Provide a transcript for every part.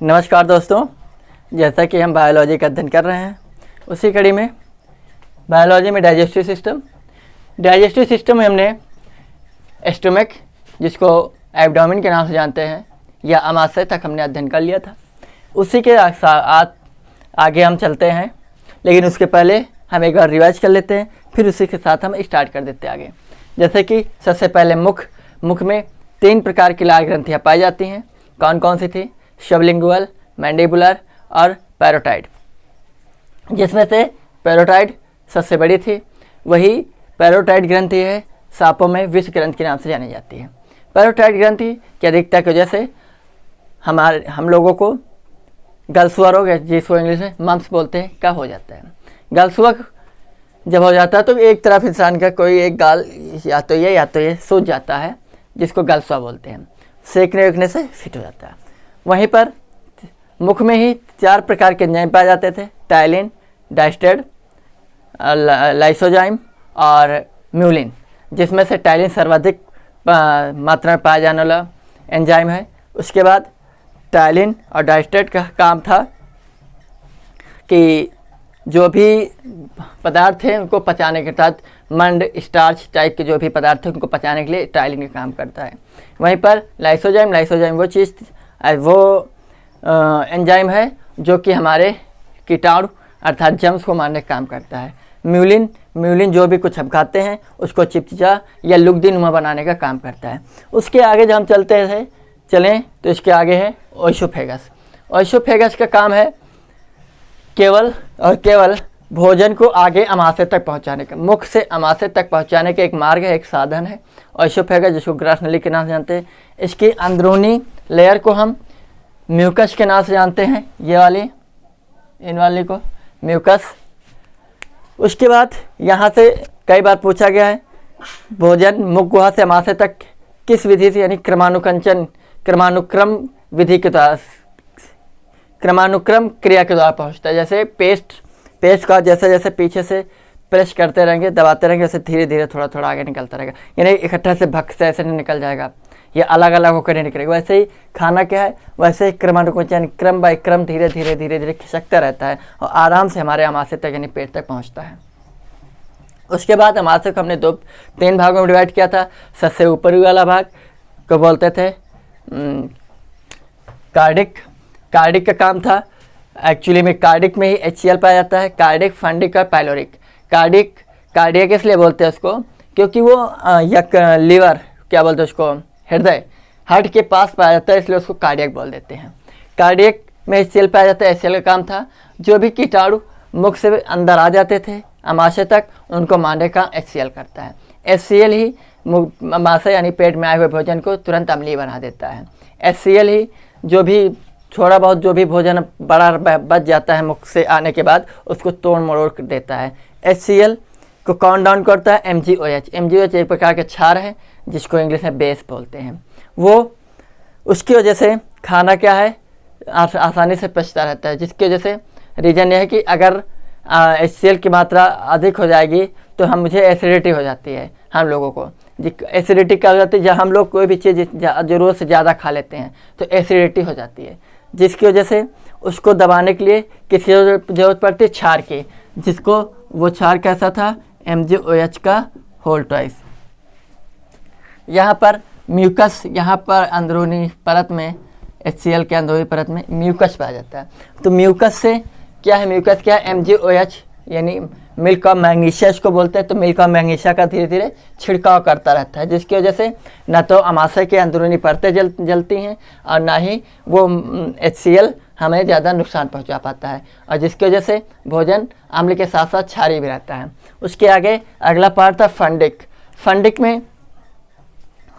नमस्कार दोस्तों, जैसा कि हम बायोलॉजी का अध्ययन कर रहे हैं उसी कड़ी में बायोलॉजी में डाइजेस्टिव सिस्टम में हमने स्टमक, जिसको एब्डोमेन के नाम से जानते हैं, या अमाशय तक हमने अध्ययन कर लिया था। उसी के आगे हम चलते हैं, लेकिन उसके पहले हम एक बार रिवाइज कर लेते हैं, फिर उसी के साथ हम स्टार्ट कर देते हैं आगे। जैसे कि सबसे पहले मुख में 3 प्रकार की लाल ग्रंथियाँ पाई जाती हैं। कौन कौन सी थी? सबलिंगुअल, मैंडिबुलर और पैरोटाइड, जिसमें से पैरोटाइड सबसे बड़ी थी। वही पैरोटाइड ग्रंथि है सांपों में विष ग्रंथि के नाम से जानी जाती है। पैरोटाइड ग्रंथि की अधिकता की वजह से हम लोगों को गलसुआ रोग, जिसको इंग्लिश में मम्स बोलते हैं, का हो जाता है। गलसुआ जब हो जाता है तो एक तरफ इंसान का कोई एक गाल या तो ये सूज जाता है, जिसको गलसुआ बोलते हैं। सेकने वेकने से फिट हो जाता है। वहीं पर मुख में ही 4 प्रकार के एंजाइम पाए जाते थे: टाइलिन, डाइस्टेड, लाइसोजाइम और म्यूलिन, जिसमें से टाइलिन सर्वाधिक मात्रा में पाया जाने वाला एंजाइम है। उसके बाद टाइलिन और डाइस्टेड का काम था कि जो भी पदार्थ थे उनको पचाने के साथ मंड, स्टार्च टाइप के जो भी पदार्थ थे उनको पचाने के लिए टाइलिन का काम करता है। वहीं पर लाइसोजाइम वो एंजाइम है जो कि हमारे कीटाणु अर्थात जर्म्स को मारने का काम करता है। म्यूलिन जो भी कुछ हम खाते हैं उसको चिपचिपा या लुगदी नुमा बनाने का काम करता है। उसके आगे जब हम चलें तो इसके आगे है ओइसोफेगस का काम है केवल भोजन को आगे अमाशय तक पहुंचाने का, मुख से अमाशय तक पहुंचाने का एक मार्ग है, एक साधन है ओइसोफेगस, जिसको ग्रास नली के नाम से जानते हैं। इसकी अंदरूनी लेयर को हम म्यूकस के नाम से जानते हैं, इन वाली को म्यूकस। उसके बाद यहाँ से कई बार पूछा गया है, भोजन मुख गुहा से अमाशय तक किस विधि से, यानी क्रमानुक्रम विधि के द्वारा, क्रमानुक्रम क्रिया के द्वारा पहुँचता है। जैसे पेस्ट का जैसे पीछे से प्रेस करते रहेंगे, दबाते रहेंगे, ऐसे धीरे धीरे थोड़ा आगे निकलता रहेगा, यानी इकट्ठा से भक्त से ऐसे नहीं निकल जाएगा, या अलग अलग होकर नहीं निकलेगा। वैसे ही खाना क्या है, वैसे ही क्रमानुक्रम, यानी क्रम बाय क्रम धीरे धीरे खिसकता रहता है और आराम से हमारे अमाशय तक यानी पेट तक पहुँचता है। उसके बाद अमाशय को हमने 3 भागों में डिवाइड किया था। सबसे ऊपरी वाला भाग को बोलते थे कार्डिक का काम था। एक्चुअली में कार्डिक में ही HCl पाया जाता है, कार्डिक, फंडिक और पाइलोरिक। कार्डियक इसलिए बोलते हैं उसको क्योंकि वो लीवर, क्या बोलते हैं उसको, हृदय, हार्ट के पास पाया जाता है, इसलिए उसको कार्डियक बोल देते हैं। कार्डियक में HCl पाया जाता है। HCl का काम था जो भी कीटाणु मुख से अंदर आ जाते थे अमाशय तक, उनको मारने का HCl करता है। HCl ही अमाशय यानी पेट में आए हुए भोजन को तुरंत अम्लीय बना देता है। HCl ही जो भी थोड़ा बहुत जो भी भोजन बड़ा बच जाता है मुख से आने के बाद, उसको तोड़ मरोड़ देता है। HCl को कौन डाउन करता है? MgOH एक प्रकार के क्षार है, जिसको इंग्लिश में बेस बोलते हैं। वो उसकी वजह से खाना क्या है, आसानी से पचता रहता है, जिसकी वजह से रीज़न यह है कि अगर HCl की मात्रा अधिक हो जाएगी तो मुझे एसिडिटी हो जाती है। हम लोगों को एसिडिटी क्या हो जाती है, जब हम लोग कोई भी चीज़ ज़रूरत से ज़्यादा खा लेते हैं तो एसिडिटी हो जाती है, जिसकी वजह से उसको दबाने के लिए किसी जरूरत पड़ती है क्षार की, जिसको वो क्षार कैसा था, MgOH का होल ट्वाइस। यहाँ पर म्यूकस, यहाँ पर अंदरूनी परत में HCl के अंदरूनी परत में म्यूकस पाया जाता है। तो म्यूकस से क्या है, म्यूकस क्या है, MgOH यानी मिल्क ऑफ मैग्नीशिया इसको बोलते हैं। तो मिल्क ऑफ मैग्नीशिया का धीरे धीरे छिड़काव करता रहता है, जिसकी वजह से न तो अमाशय के अंदरूनी परतें जलती हैं और ना ही वो HCl हमें ज़्यादा नुकसान पहुंचा पाता है, और जिसकी वजह से भोजन अम्ल के साथ साथ क्षारीय भी रहता है। उसके आगे अगला पार्ट था फंडिक में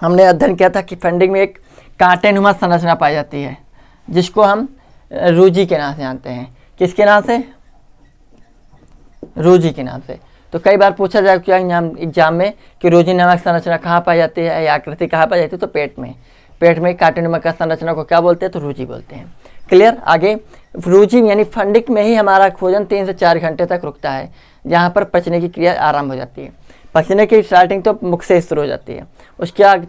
हमने अध्ययन किया था कि फंडिक में एक कांटेनुमा संरचना पाई जाती है, जिसको हम रूजी के नाम से जानते हैं। किसके नाम से? रूजी के नाम से। तो कई बार पूछा जाए क्या एग्जाम में कि रूजी नामक संरचना कहाँ पाई जाती है या आकृति कहाँ पाई जाती है, तो पेट में कांटेनुमा का संरचना को क्या बोलते हैं, तो रूजी बोलते हैं। क्लियर? आगे रूजी यानी फंडिक में ही हमारा भोजन 3 से 4 घंटे तक रुकता है, जहाँ पर पचने की क्रिया आरंभ हो जाती है। पचने की स्टार्टिंग तो मुख से शुरू हो जाती है। उसके बाद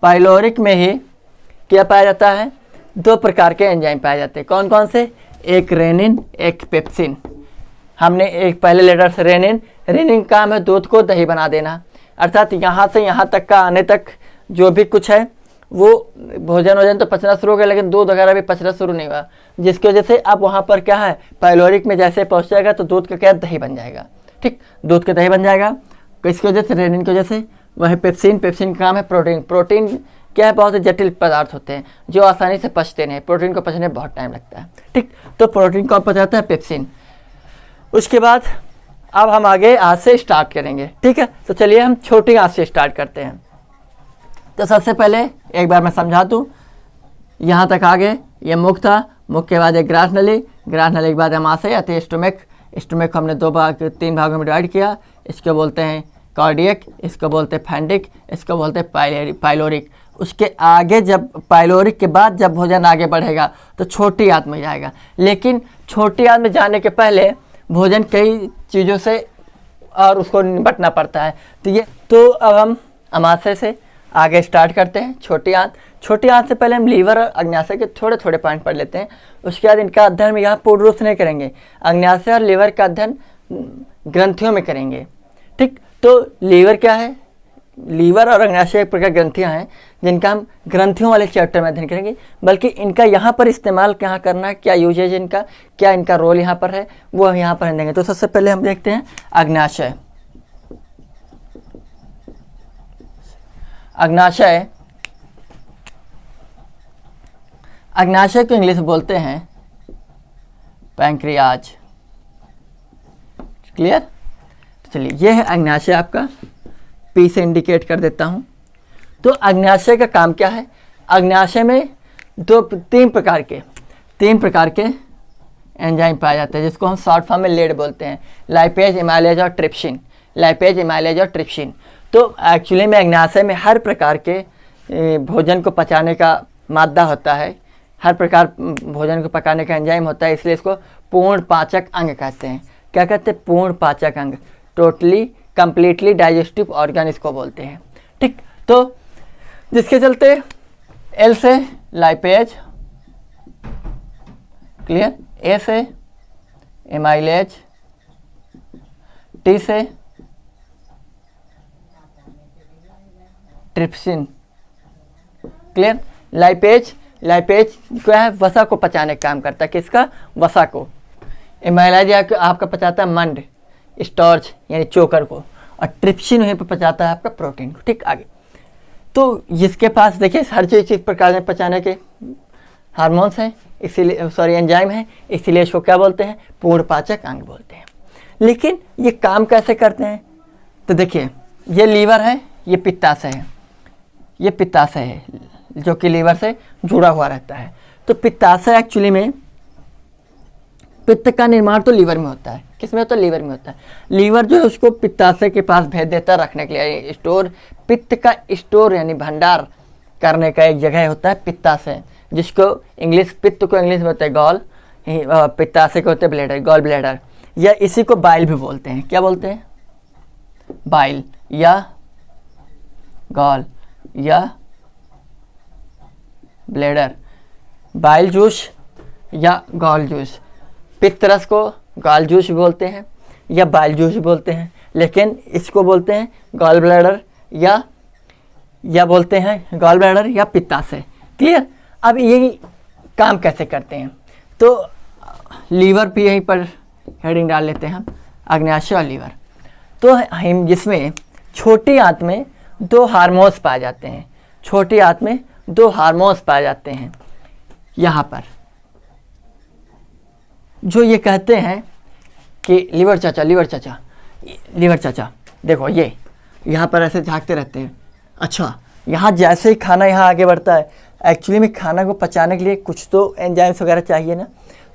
पाइलोरिक में ही क्या पाया जाता है, 2 प्रकार के एंजाइम पाए जाते हैं। कौन कौन से, एक रेनिन एक पेप्सिन। हमने एक पहले लेटर से रेनिन, रेनिन का काम है दूध को दही बना देना, अर्थात यहाँ से यहाँ तक का आने तक जो भी कुछ है वो भोजन तो पचना शुरू हो गया, लेकिन दूध वगैरह भी पचना शुरू नहीं हुआ, जिसकी वजह से अब वहाँ पर क्या है, पाइलोरिक में जैसे पहुँच जाएगा तो दूध का क्या दही बन जाएगा। ठीक, दूध का दही बन जाएगा किसकी वजह से, रेनिन की वजह से। वही पेप्सिन, पेप्सिन का काम है प्रोटीन। प्रोटीन क्या है, बहुत ही जटिल पदार्थ होते हैं जो आसानी से पचते नहीं, प्रोटीन को पचने में बहुत टाइम लगता है। ठीक, तो प्रोटीन को पचाता है पेप्सिन। उसके बाद अब हम आगे आज से स्टार्ट करेंगे। ठीक है, तो चलिए हम छोटी आँत से स्टार्ट करते हैं। तो सबसे पहले एक बार मैं समझा दूँ, यहाँ तक आगे ये मुख था, मुख के बाद एक ग्रास नली, ग्रास नली के बाद आमाशय आते स्टोमक। स्टोमक को हमने 3 भागों में डिवाइड किया, इसको बोलते हैं कार्डियक, इसको बोलते हैं फैंडिक, इसको बोलते हैं पाइलोरिक। उसके आगे जब पाइलोरिक के बाद जब भोजन आगे बढ़ेगा तो छोटी आंत में जाएगा, लेकिन छोटी आंत में जाने के पहले भोजन कई चीज़ों से और उसको निपटना पड़ता है। तो अब हम अमाशय से आगे स्टार्ट करते हैं। छोटी आंत, छोटी आंत से पहले हम लीवर और अग्न्याशय के थोड़े थोड़े पॉइंट पढ़ लेते हैं। उसके बाद इनका अध्ययन हम यहाँ पूर्ण रूप से नहीं करेंगे, अग्न्याशय और लीवर का अध्ययन ग्रंथियों में करेंगे। ठीक, तो लीवर क्या है, लीवर और अग्न्याशय एक प्रकार ग्रंथियाँ हैं जिनका हम ग्रंथियों वाले चैप्टर में अध्ययन करेंगे, बल्कि इनका यहाँ पर इस्तेमाल कहाँ करना है, क्या यूजेज इनका, क्या इनका रोल यहाँ पर है, वो हम यहाँ पर देंगे। तो सबसे पहले हम देखते हैं अग्न्याशय। अग्न्याशय, अग्न्याशय को इंग्लिश बोलते हैं पैंक्रियाज। क्लियर, चलिए ये है अग्न्याशय, आपका पी से इंडिकेट कर देता हूँ। तो अग्न्याशय का काम क्या है, अग्न्याशय में 3 प्रकार के एंजाइम पाए जाते हैं, जिसको हम शॉर्ट फॉर्म में लेड बोलते हैं, लाइपेज, एमाइलेज और ट्रिप्सिन। लाइपेज, एमाइलेज और ट्रिप्सिन। तो एक्चुअली में अग्न्याशय में हर प्रकार के भोजन को पचाने का मादा होता है, हर प्रकार भोजन को पकाने का एंजाइम होता है, इसलिए इसको पूर्ण पाचक अंग कहते हैं। क्या कहते हैं, पूर्ण पाचक अंग, टोटली कंप्लीटली डाइजेस्टिव ऑर्गन इसको बोलते हैं। ठीक, तो जिसके चलते एल से लाइपेज, क्लियर, ए से एमाइलेज, टी से ट्रिप्सिन। क्लियर, लाइपेज, लाइपेज क्या है, वसा को पचाने का काम करता है, किसका, वसा को। एमाइलेज आपका पचाता है मंड, स्टार्च यानी चोकर को, और ट्रिप्सिन वहीं पर पचाता है आपका प्रोटीन को। ठीक, आगे तो जिसके पास देखिए हर चीज़ इस प्रकार में पचाने के हार्मोन्स हैं, इसीलिए एंजाइम हैं, इसीलिए इसको क्या बोलते हैं, पूर्ण पाचक अंग बोलते हैं। लेकिन ये काम कैसे करते हैं, तो देखिए ये लीवर है, ये पित्ताशय है, ये पित्ताशय है जो कि लीवर से जुड़ा हुआ रहता है। तो पित्ताशय एक्चुअली में पित्त का निर्माण तो लीवर में होता है, किसमें होता है, लीवर में होता है। लीवर जो है उसको पित्ताशय के पास भेज देता है रखने के लिए, स्टोर, पित्त का स्टोर यानी भंडार करने का एक जगह होता है पित्ताशय, जिसको पित्त को इंग्लिश में होता है गॉल, पित्ताशय को होते हैं ब्लैडर, गॉल ब्लैडर, या इसी को बाइल भी बोलते हैं। क्या बोलते हैं, बाइल या गॉल या ब्लैडर, बाइल जूस या गॉल जूस। पित्त रस को गॉल जूस भी बोलते हैं या बाइल जूस भी बोलते हैं, लेकिन इसको बोलते हैं गॉल ब्लैडर या बोलते हैं गॉल ब्लैडर या पित्ताशय। क्लियर, अब ये काम कैसे करते हैं, तो लीवर भी यहीं पर हेडिंग डाल लेते हैं हम, अग्न्याशय और लीवर। तो हम जिसमें छोटी आंत में 2 हार्मोन्स पाए जाते हैं, छोटी आंत में 2 हार्मोन्स पाए जाते हैं यहाँ पर, जो ये कहते हैं कि लीवर चाचा, लीवर चाचा, लीवर चाचा, देखो ये यहाँ पर ऐसे झांकते रहते हैं। अच्छा, यहाँ जैसे ही खाना यहाँ आगे बढ़ता है, एक्चुअली में खाना को पचाने के लिए कुछ तो एंजाइम्स वगैरह चाहिए ना,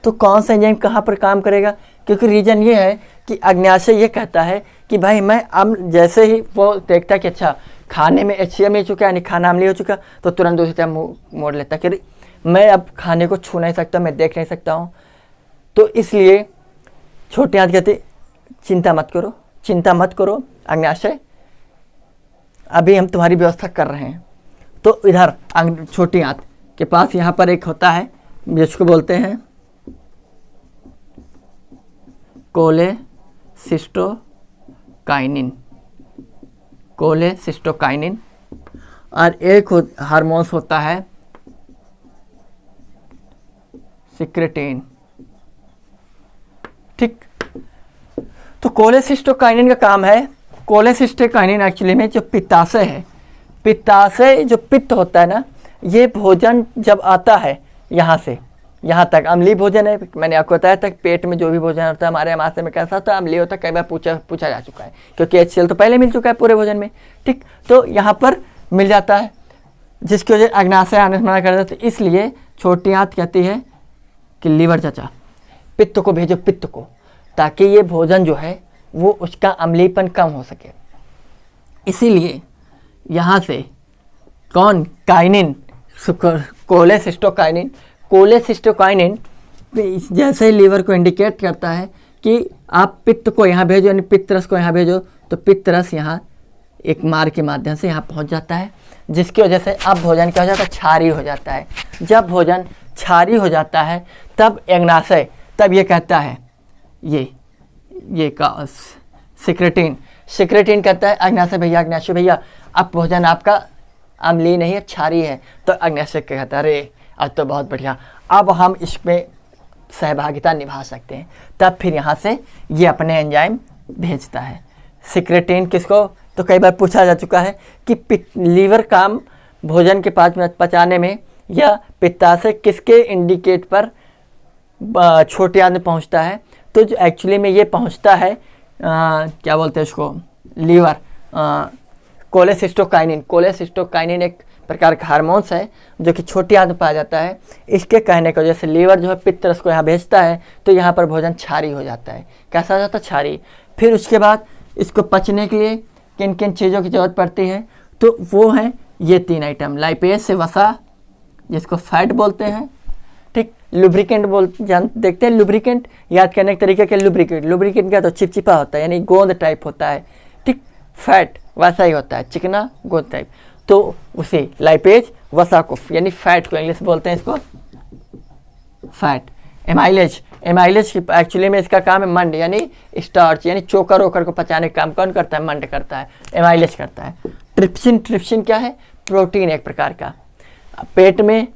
तो कौन सा एंजाइम कहाँ पर काम करेगा, क्योंकि रीज़न ये है कि अग्न्याशय ये कहता है कि भाई मैं अब जैसे ही वो देखता है कि अच्छा खाने में HCl मिल चुका है, यानी खाना अम्लीय हो चुका, तो तुरंत दूसरी तरफ मुँह मोड़ लेता है कि मैं अब खाने को छू नहीं सकता, मैं देख नहीं सकता हूँ। तो इसलिए छोटी आंत कहते चिंता मत करो, चिंता मत करो अग्न्याशय, अभी हम तुम्हारी व्यवस्था कर रहे हैं। तो इधर छोटी आंत के पास यहाँ पर एक होता है जिसको बोलते हैं कोलेसिस्टोकाइनिन, कोलेसिस्टोकाइनिन, और एक हार्मोन्स होता है सिक्रेटिन। ठीक, तो कोलेसिस्टोकाइनिन का काम है, कोलेसिस्टोकाइनिन एक्चुअली में जो पित्ताशय है, पित्ताशय जो पित्त होता है ना, ये भोजन जब आता है यहाँ से यहाँ तक, अम्लीय भोजन है, मैंने आपको बताया था पेट में जो भी भोजन होता है हमारे महाशय में कैसा होता है, अम्लीय होता है, कई बार पूछा जा चुका है, क्योंकि HCl तो पहले मिल चुका है पूरे भोजन में। ठीक, तो यहाँ पर मिल जाता है, जिसकी वजह अग्नाशय आने से मना कर देते, तो इसलिए छोटी आंत कहती है कि लीवर चाचा पित्त को भेजो, पित्त को, ताकि ये भोजन जो है वो उसका अम्लीपन कम हो सके। इसीलिए यहाँ से कौन, काइनिन, कोलेसिस्टोकाइनिन, कोलेसिस्टोकाइनिन जैसे ही लीवर को इंडिकेट करता है कि आप पित्त को यहाँ भेजो, यानी पित्त रस को यहाँ भेजो, तो पित्त रस यहाँ एक मार्ग के माध्यम से यहाँ पहुँच जाता है, जिसकी वजह से अब भोजन क्या हो जाता है, क्षारीय हो जाता है। जब भोजन क्षारीय हो जाता है तब अग्नाशय, तब ये कहता है, ये का सिक्रेटिन कहता है अग्नाशय भैया अब भोजन आपका अम्लीय नहीं है, क्षारीय है। तो अग्नाशय कहता है अरे अब तो बहुत बढ़िया, अब हम इसमें सहभागिता निभा सकते हैं। तब फिर यहाँ से ये अपने एंजाइम भेजता है। सिक्रेटिन किसको, तो कई बार पूछा जा चुका है कि लीवर काम भोजन के 5 मिनट पचाने में या पित्ताशय किसके इंडिकेट पर छोटी आंत में पहुँचता है, तो जो एक्चुअली में ये पहुँचता है क्या बोलते हैं इसको, लीवर, कोलेसिस्टोकाइनिन एक प्रकार का हार्मोन्स है जो कि छोटी आंत में पाया जाता है। इसके कहने की वजह से लीवर जो है पित्त रस को यहाँ भेजता है, तो यहाँ पर भोजन क्षारीय हो जाता है। कैसा हो जाता है, क्षारीय। फिर उसके बाद इसको पचने के लिए किन किन चीज़ों की जरूरत पड़ती है, तो वो हैं ये 3 आइटम, लाइपेज से वसा जिसको फैट बोलते हैं, ठीक, लुब्रिकेंट देखते हैं, लुब्रिकेंट याद करने के तरीके के, लुब्रिकेंट का तो चिपचिपा होता है, यानी गोंद टाइप होता है, ठीक, फैट वैसा ही होता है, चिकना गोंद टाइप, तो उसी लाइपेज वसा को यानी फैट को इंग्लिश बोलते हैं इसको फैट। एमाइलेज एक्चुअली में इसका काम है मंड, यानी स्टार्च, यानी चोकर वोकर को पचाने का काम कौन करता है, मंड करता है, एमाइलेज करता है। ट्रिप्सिन क्या है, प्रोटीन एक प्रकार का। पेट में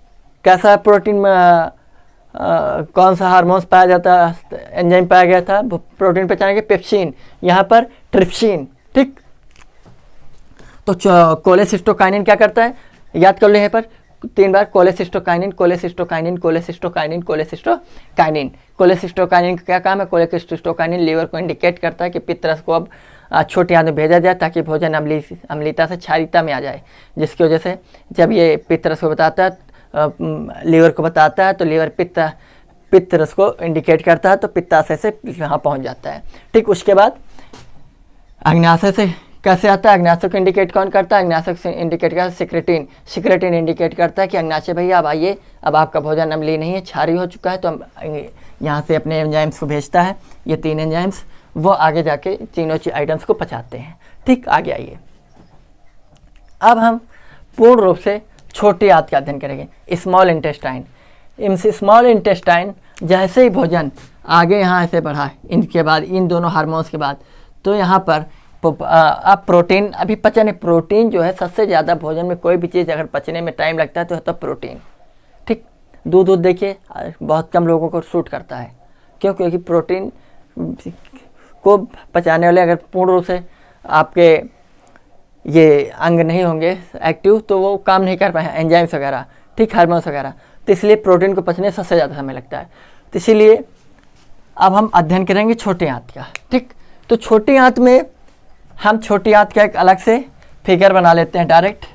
कैसा प्रोटीन, कौन सा हार्मोन्स पाया जाता है, एंजाइम पाया गया था प्रोटीन पचाने के, पेप्सिन, यहाँ पर ट्रिप्सिन, ठीक। तो कोलेसिस्टोकाइनिन क्या करता है, याद कर लो यहाँ पर 3 बार, कोलेसिस्टोकाइनिन का क्या काम है, कोलेसिस्टोकाइनिन लीवर को इंडिकेट करता है कि पित्त रस को अब छोटी आंत में भेजा जाए ताकि भोजन अम्लीयता से क्षारीयता में आ जाए, जिसकी वजह से जब ये पित्त रस को बताता है, लीवर को बताता है, तो लीवर पित्त रस को इंडिकेट करता है, तो पित्ताशय से यहाँ पहुँच जाता है, ठीक। उसके बाद अग्नाशय से कैसे आता है, अग्नाशय को इंडिकेट कौन करता है, अग्नाशय से इंडिकेट करता है सिक्रेटिन इंडिकेट करता है कि अग्नाशय भैया अब आइए, अब आपका भोजन अम्लीय नहीं है, क्षारीय हो चुका है, तो हम यहाँ से अपने एंजाइम्स को भेजता है। ये 3 एंजाइम्स वो आगे जाके तीनों आइटम्स को पचाते हैं, ठीक। आगे आइए, अब हम पूर्ण रूप से छोटी आंत का अध्ययन करेंगे, स्मॉल इंटेस्टाइन। जैसे ही भोजन आगे यहाँ से बढ़ा, इनके बाद इन दोनों हार्मोन्स के बाद, तो यहाँ पर अब प्रोटीन अभी पचने, प्रोटीन जो है सबसे ज़्यादा भोजन में कोई भी चीज़ अगर पचने में टाइम लगता है तो होता है प्रोटीन, ठीक। दूध देखिए बहुत कम लोगों को सूट करता है, क्यों, क्योंकि प्रोटीन को पचाने वाले अगर पूर्ण रूप से आपके ये अंग नहीं होंगे एक्टिव, तो वो काम नहीं कर पाए, एंजाइम्स वगैरह, ठीक, हार्मोन्स वगैरह, तो इसलिए प्रोटीन को पचने सबसे ज़्यादा समय लगता है। तो इसीलिए अब हम अध्ययन करेंगे छोटी आंत का, ठीक। तो छोटी आंत में हम छोटी आंत का एक अलग से फिगर बना लेते हैं डायरेक्ट,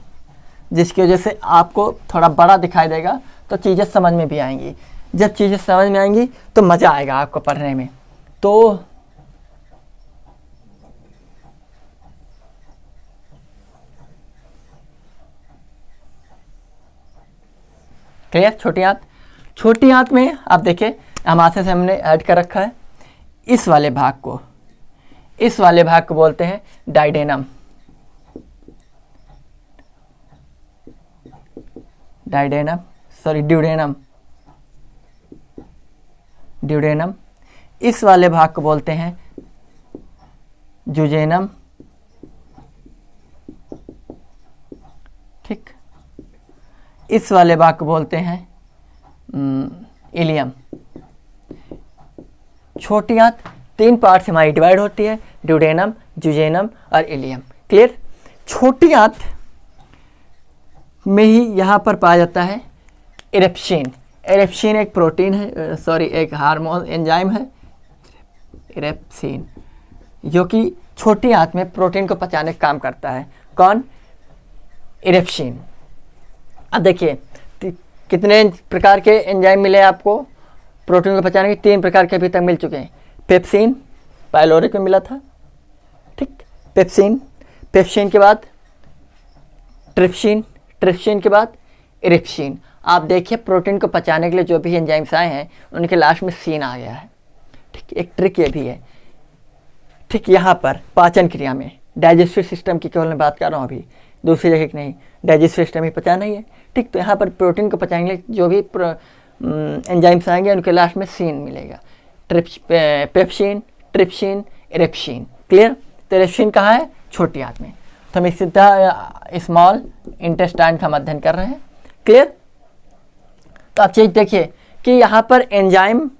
जिसकी वजह से आपको थोड़ा बड़ा दिखाई देगा, तो चीज़ें समझ में भी आएंगी। जब चीज़ें समझ में आएंगी तो मज़ा आएगा आपको पढ़ने में। तो क्लियर, छोटी आंत में आप देखिए अमाशय से हमने ऐड कर रखा है, इस वाले भाग को बोलते हैं डाइडेनम। सॉरी ड्यूडेनम, ड्यूडेनम, इस वाले भाग को बोलते हैं जुजेनम, ठीक, इस वाले भाग को बोलते हैं इलियम। छोटी आंत 3 पार्ट से हमारी डिवाइड होती है, ड्यूडेनम, जुजेनम और इलियम। क्लियर? छोटी आंत में ही यहाँ पर पाया जाता है इरेप्सिन। इरेप्सिन एक प्रोटीन है, सॉरी एक हार्मोन एंजाइम है, इरेप्सिन, जो कि छोटी आंत में प्रोटीन को पचाने का काम करता है। कौन? इरेप्सिन। अब देखिए कितने प्रकार के एंजाइम मिले आपको प्रोटीन को पचाने के? 3 प्रकार के अभी तक मिल चुके हैं। पेप्सिन पाइलोरिक में मिला था, ठीक, पेप्सिन, पेप्सिन के बाद ट्रिप्सिन, ट्रिप्सिन के बाद इरिप्सिन। आप देखिए प्रोटीन को पचाने के लिए जो भी एंजाइम्स आए हैं उनके लास्ट में सीन आ गया है, ठीक। एक ट्रिक ये भी है, ठीक, यहाँ पर पाचन क्रिया में डाइजेस्टिव सिस्टम की केवल मैं बात कर रहा हूँ अभी, दूसरी जगह की नहीं, डाइजेस्टिव सिस्टम ही पचाना ही है, ठीक। तो यहाँ पर प्रोटीन को पचाने के लिए जो भी एंजाइम्स आएंगे उनके लास्ट में सीन मिलेगा, पेप्सिन, ट्रिप्सिन, इरेप्सिन। क्लियर? तो इरेप्सिन कहाँ है? छोटी आंत में। तो हम सीधा स्मॉल इंटेस्टाइन का अध्ययन कर रहे हैं। क्लियर? तो आप चीज देखिए कि यहाँ पर एंजाइम,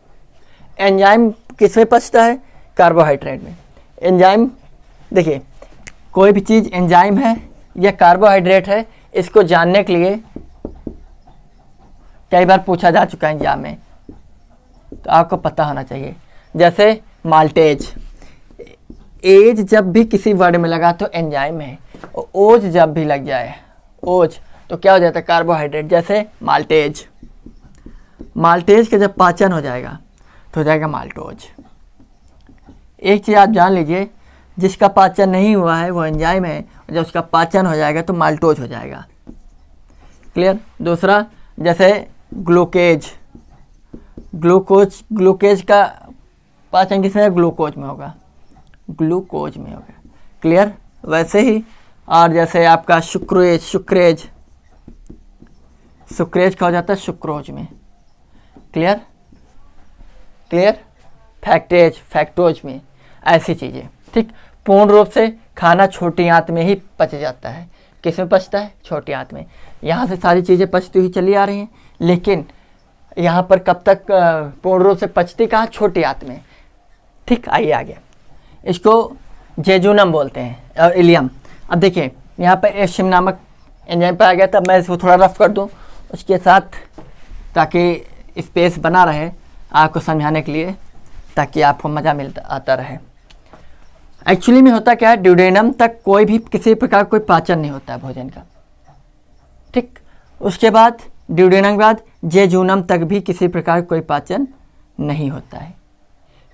एंजाइम किस में पचता है? कार्बोहाइड्रेट में। एंजाइम देखिए, कोई भी चीज़ एंजाइम है या कार्बोहाइड्रेट है, इसको जानने के लिए कई बार पूछा जा चुका है एग्जाम में, तो आपको पता होना चाहिए। जैसे माल्टेज, एज जब भी किसी वर्ड में लगा तो एंजाइम है, और ओज जब भी लग जाए, ओज, तो क्या हो जाता है? कार्बोहाइड्रेट। जैसे माल्टेज, माल्टेज का जब पाचन हो जाएगा तो हो जाएगा माल्टोज। एक चीज़ आप जान लीजिए, जिसका पाचन नहीं हुआ है वो एंजाइम है, और जब उसका पाचन हो जाएगा तो माल्टोज हो जाएगा। क्लियर? दूसरा, जैसे ग्लूकेज, ग्लूकोज, ग्लूकेज का पाचन किसमें है? ग्लूकोज में होगा, ग्लूकोज में होगा। क्लियर? वैसे ही, और जैसे आपका सुक्रेज, सुक्रेज, सुक्रेज का हो जाता है सुक्रोज में। क्लियर? क्लियर? फैक्टेज, फैक्टोज में, ऐसी चीज़ें, ठीक। पूर्ण रूप से खाना छोटी आंत में ही पच जाता है। किस में पचता है? छोटी आंत में। यहाँ से सारी चीज़ें पचती हुई चली आ रही हैं, लेकिन यहाँ पर कब तक पूर्ण रूप से पचती? कहाँ? छोटी आंत में, ठीक। आइए आगे, इसको जेजुनम बोलते हैं और इलियम। अब देखिए यहाँ पर एशियम नामक एंजाइम पाया गया था, मैं इसको थोड़ा रफ कर दूँ उसके साथ, ताकि स्पेस बना रहे आपको समझाने के लिए, ताकि आपको मज़ा मिलता आता रहे। एक्चुअली में होता क्या है, ड्यूडेनम तक कोई भी किसी प्रकार कोई पाचन नहीं होता है भोजन का, ठीक। उसके बाद ड्यूडेनम के बाद जेजुनम तक भी किसी प्रकार कोई पाचन नहीं होता है।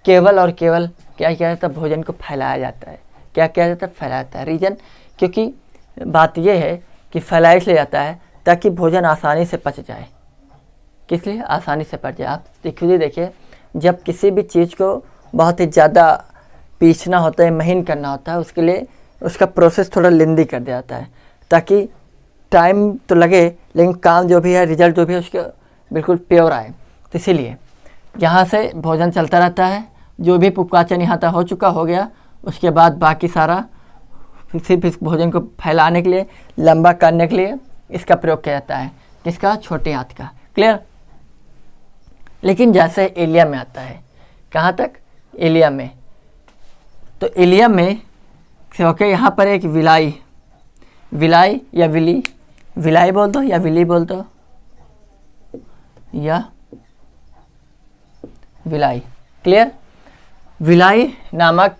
केवल और केवल क्या किया जाता है? भोजन को फैलाया जाता है। क्या किया जाता है? फैलाया जाता है। रीजन, क्योंकि बात यह है कि फैलाया इसलिए जाता है ताकि भोजन आसानी से पच जाए। किस लिए? आसानी से पच जाए। आप देखिए, जब किसी भी चीज़ को बहुत ही ज़्यादा पीसना होता है, महीन करना होता है, उसके लिए उसका प्रोसेस थोड़ा लेंदी कर दिया जाता है, ताकि टाइम तो लगे लेकिन काम जो भी है, रिजल्ट जो भी है, उसका बिल्कुल प्योर आए। तो इसीलिए यहाँ से भोजन चलता रहता है। जो भी पाचन यहाँ तक हो चुका हो गया, उसके बाद बाकी सारा सिर्फ इस भोजन को फैलाने के लिए, लंबा करने के लिए इसका प्रयोग किया जाता है। किसका? छोटे हाथ का। क्लियर? लेकिन जैसे इलियम में आता है, कहाँ तक? इलियम में। तो इलियम में ओके, यहाँ पर एक विलाई, विलाई या विली, विलाई बोल दो या विली बोल दो, या विलाई। क्लियर? विलाई नामक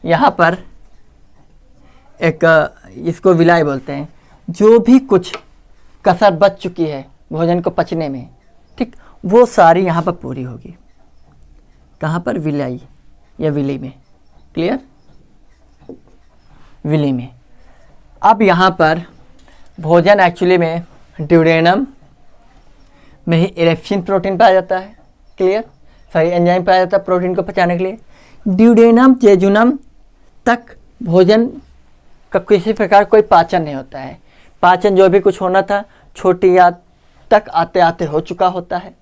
यहाँ पर एक, इसको विलाई बोलते हैं। जो भी कुछ कसर बच चुकी है भोजन को पचने में, ठीक, वो सारी यहाँ पर पूरी होगी। कहाँ पर? विलाई या विली में। क्लियर? विली में। अब यहाँ पर भोजन एक्चुअली में ड्यूडेनम में ही इरेप्सिन प्रोटीन पाया जाता है। क्लियर? सॉरी, एंजाइम पाया जाता है प्रोटीन को पचाने के लिए। ड्यूडेनम जेजुनम तक भोजन का किसी प्रकार कोई पाचन नहीं होता है। पाचन जो भी कुछ होना था छोटी आंत तक आते आते हो चुका होता है।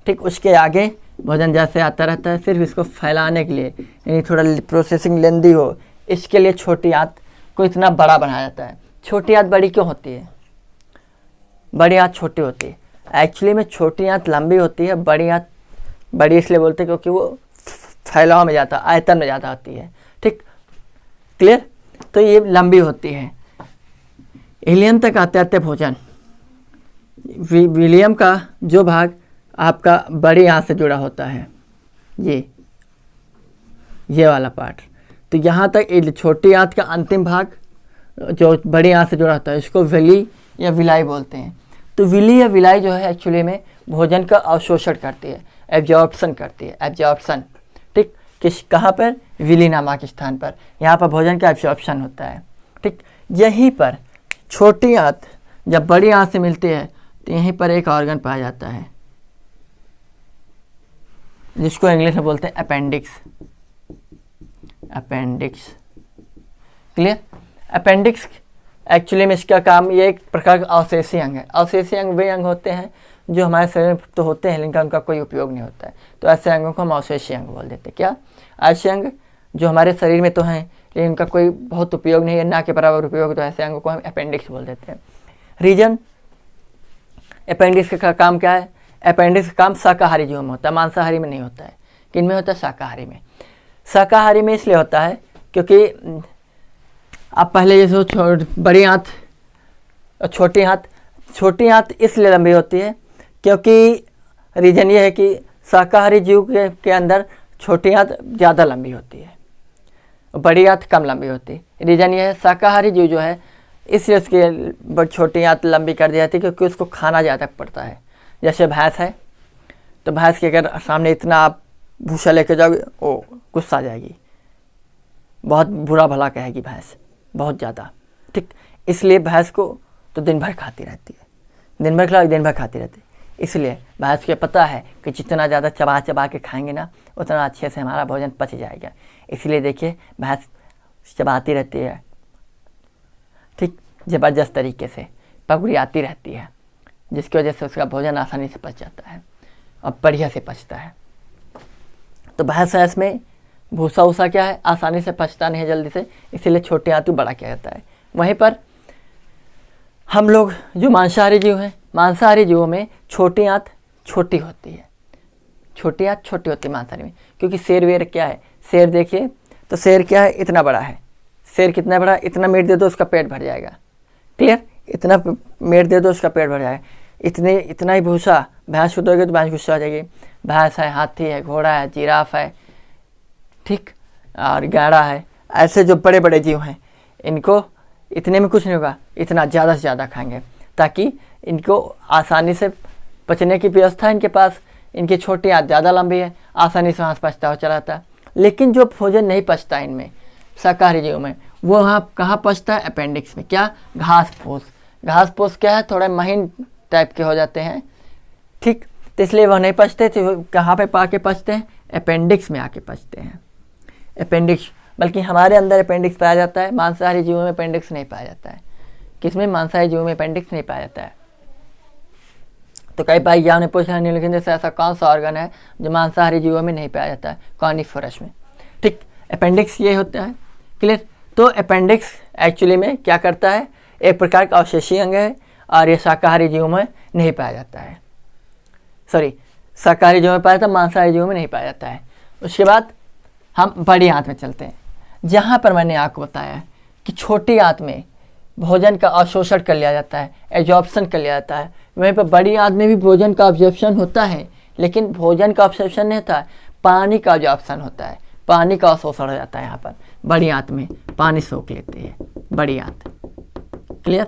ठीक, उसके आगे भोजन जैसे आता रहता है, सिर्फ इसको फैलाने के लिए, यानी थोड़ा प्रोसेसिंग लेंदी हो, इसके लिए छोटी आंत को इतना बड़ा बनाया जाता है। छोटी आंत बड़ी क्यों होती है? बड़ी आंत छोटी होती है। एक्चुअली में छोटी आंत लंबी होती है, बड़ी आंत बड़ी इसलिए बोलते हैं क्योंकि वो फैलाव में ज़्यादा, आयतन में ज़्यादा होती है। ठीक, क्लियर? तो ये लंबी होती है। इलियम तक आते आते भोजन, विलियम का जो भाग आपका बड़ी आंत से जुड़ा होता है, ये वाला पार्ट, तो यहाँ तक छोटी आंत का अंतिम भाग जो बड़ी आंत से जुड़ा होता है, इसको विली या विलाई बोलते हैं। तो विली या विलाई जो है एक्चुअली में भोजन का अवशोषण करती है, एब्जॉर्प्शन करती है, एब्जॉर्प्शन। ठीक, किस कहाँ पर? विली नामक स्थान पर, यहाँ पर भोजन का एब्जॉर्प्शन होता है। ठीक, यहीं पर छोटी आंत जब बड़ी आंत से मिलती है तो यहीं पर एक ऑर्गन पाया जाता है जिसको इंग्लिश में बोलते हैं appendix. Appendix, clear? Appendix actually में इसका काम, ये एक प्रकार का अवशेषी अंग है। अवशेषी अंग वे अंग होते हैं जो हमारे शरीर में तो होते हैं लेकिन उनका कोई उपयोग नहीं होता है, तो ऐसे अंगों को हम अवशेषी अंग बोल देते हैं। क्या? ऐसे अंग जो हमारे शरीर में तो हैं लेकिन उनका कोई बहुत उपयोग नहीं है, ना के बराबर उपयोग, तो ऐसे अंगों को हम अपेंडिक्स बोल देते हैं। रीजन अपेंडिक्स का काम क्या है? अपेंडिक्स का काम शाकाहारी जीवों में होता है, मांसाहारी में नहीं होता है। किन में होता है? शाकाहारी में। शाकाहारी में इसलिए होता है क्योंकि आप पहले जैसे बड़ी आंत और छोटी आंत इसलिए लंबी होती है क्योंकि रीज़न ये है कि शाकाहारी जीव के अंदर छोटी आंत ज़्यादा लंबी होती है, बड़ी आंत कम लंबी होती है। रीज़न ये है शाकाहारी जीव जो है इसलिए उसकी छोटी आंत लंबी कर दी जाती है क्योंकि उसको खाना ज़्यादा पड़ता है। जैसे भैंस है, तो भैंस के अगर सामने इतना आप भूसा लेके जाओगे, ओ गुस्सा आ जाएगी, बहुत बुरा भला कहेगी भैंस, बहुत ज़्यादा। ठीक, इसलिए भैंस को तो दिन भर खाती रहती है, दिन भर खाती रहती है। इसलिए भैंस को पता है कि जितना ज़्यादा चबा चबा के खाएंगे ना, उतना अच्छे से हमारा भोजन पच जाएगा। इसलिए देखिए भैंस चबाती रहती है, ठीक, ज़बरदस्त तरीके से पगड़ी आती रहती है, जिसकी वजह से उसका भोजन आसानी से पच जाता है और बढ़िया से पचता है। तो भैंस में भूसा वूसा क्या है, आसानी से पचता नहीं है जल्दी से, इसीलिए छोटे आंत बड़ा किया जाता है। वहीं पर हम लोग जो मांसाहारी जीव हैं, मांसाहारी जीवों में छोटी आंत छोटी होती है, छोटी आंत छोटी होती है मांसाहारी में। क्योंकि शेर वेर क्या है, शेर देखिए तो शेर क्या है, इतना बड़ा है। शेर कितना बड़ा? इतना मीट दे दो उसका पेट भर जाएगा। क्लियर? इतना मीट दे दो उसका पेट भर जाएगा। इतना ही भूसा भैंस को दोगे तो भैंस गुस्सा हो जाएगी। भैंस है, हाथी है, घोड़ा है, जिराफ है, ठीक, और गाड़ा है, ऐसे जो बड़े बड़े जीव हैं, इनको इतने में कुछ नहीं होगा, इतना ज़्यादा से ज़्यादा खाएंगे ताकि इनको आसानी से पचने की व्यवस्था है इनके पास। इनकी छोटी आंत ज़्यादा लंबी है, आसानी से वहाँ से पचता हो चला जाता है। लेकिन जो भोजन नहीं पचता इनमें, शाकाहारी जीवों में, वो वहाँ कहाँ पचता है? अपेंडिक्स में। क्या? घास फूस क्या है, थोड़े महीन टाइप के हो जाते हैं, ठीक, तो इसलिए वह नहीं पचते। तो कहाँ पे पा के पचते हैं? अपेंडिक्स में आके पचते हैं। अपेंडिक्स, बल्कि हमारे अंदर अपेंडिक्स पाया जाता है, मांसाहारी जीवों में अपेंडिक्स नहीं पाया जाता है। किसमें? मांसाहारी जीवों में अपेंडिक्स नहीं पाया जाता है। तो कई बार यहाँ ने पूछा नहीं, लेकिन जैसे ऐसा कौन सा ऑर्गन है जो मांसाहारी जीवों में नहीं पाया जाता है? कॉर्निफोरस में। ठीक, अपेंडिक्स ये होता है। क्लियर? तो अपेंडिक्स एक्चुअली में क्या करता है? एक प्रकार का अवशेषी अंग है और ये शाकाहारी जीवों में नहीं पाया जाता है। सॉरी, शाकाहारी जीवों में पाया जाता है, मांसाहारी जीवों में नहीं पाया जाता है। उसके बाद हम बड़ी आंत में चलते हैं, जहाँ पर मैंने आपको बताया कि छोटी आंत में भोजन का अवशोषण कर लिया जाता है, एब्जॉर्प्शन कर लिया जाता है। वहीं पर बड़ी आंत में भी भोजन का अब्जॉर्प्शन होता है, लेकिन भोजन का अब्जॉर्प्शन नहीं होता है, पानी का अब्जॉर्प्शन होता है, पानी का अवशोषण हो जाता है। यहाँ पर बड़ी आंत में पानी सोख लेती है बड़ी आंत। क्लियर?